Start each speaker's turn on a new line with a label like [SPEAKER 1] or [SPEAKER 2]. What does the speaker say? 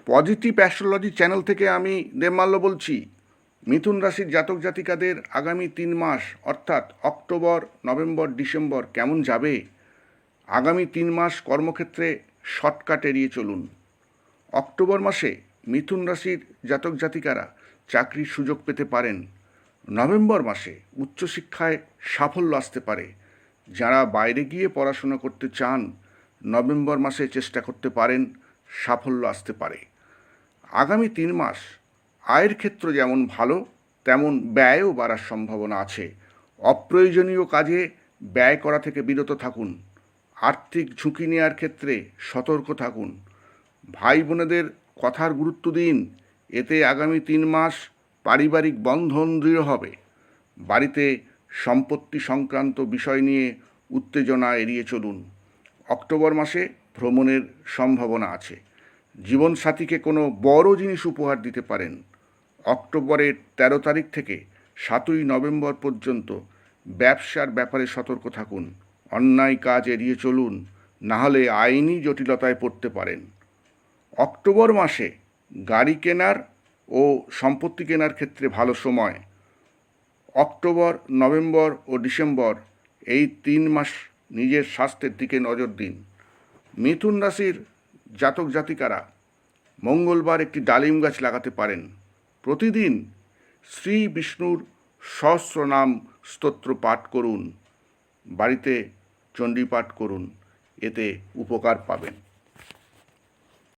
[SPEAKER 1] Positive astrology channel থেকে আমি দেবমাল্য বলছি। মিথুন রাশির জাতক জাতিকাদের আগামী 3 মাস অর্থাৎ অক্টোবর, নভেম্বর, ডিসেম্বর কেমন যাবে। আগামী 3 মাস কর্মক্ষেত্রে শর্টকাট এড়িয়ে চলুন। অক্টোবর মাসে মিথুন রাশির জাতক জাতিকারা চাকরির সুযোগ পেতে পারেন। নভেম্বর মাসে উচ্চশিক্ষায় সাফল্য আসতে পারে। যারা বাইরে গিয়ে পড়াশোনা করতে চান, নভেম্বর মাসে চেষ্টা করতে পারেন, সাফল্য আসতে পারে। আগামী 3 মাস আয়ের ক্ষেত্র যেমন ভালো, তেমন ব্যয়ও বাড়ার সম্ভাবনা আছে। অপ্রয়োজনীয় কাজে ব্যয় করা থেকে বিরত থাকুন। আর্থিক ঝুঁকি নেওয়ার ক্ষেত্রে সতর্ক থাকুন। ভাই বোনেদের কথার গুরুত্ব দিন। এতে আগামী 3 মাস পারিবারিক বন্ধন দৃঢ় হবে। বাড়িতে সম্পত্তি সংক্রান্ত বিষয় নিয়ে উত্তেজনা এড়িয়ে চলুন। অক্টোবর মাসে ভ্রমণের সম্ভাবনা আছে। জীবনসাথীকে কোনো বড় জিনিস উপহার দিতে পারেন। অক্টোবরের 13 তারিখ থেকে 7ই নভেম্বর পর্যন্ত ব্যবসার ব্যাপারে সতর্ক থাকুন। অন্যায় কাজ এড়িয়ে চলুন, নাহলে আইনি জটিলতায় পড়তে পারেন। অক্টোবর মাসে গাড়ি কেনার ও সম্পত্তি কেনার ক্ষেত্রে ভালো সময়। অক্টোবর, নভেম্বর ও ডিসেম্বর এই 3 মাস নিজের স্বাস্থ্যের দিকে নজর দিন। মিথুন রাশির জাতক জাতিকারা মঙ্গলবার একটি ডালিম গাছ লাগাতে পারেন। প্রতিদিন শ্রী বিষ্ণুর সহস্রনাম স্তোত্র পাঠ করুন। বাড়িতে চণ্ডী পাঠ করুন, এতে উপকার পাবেন।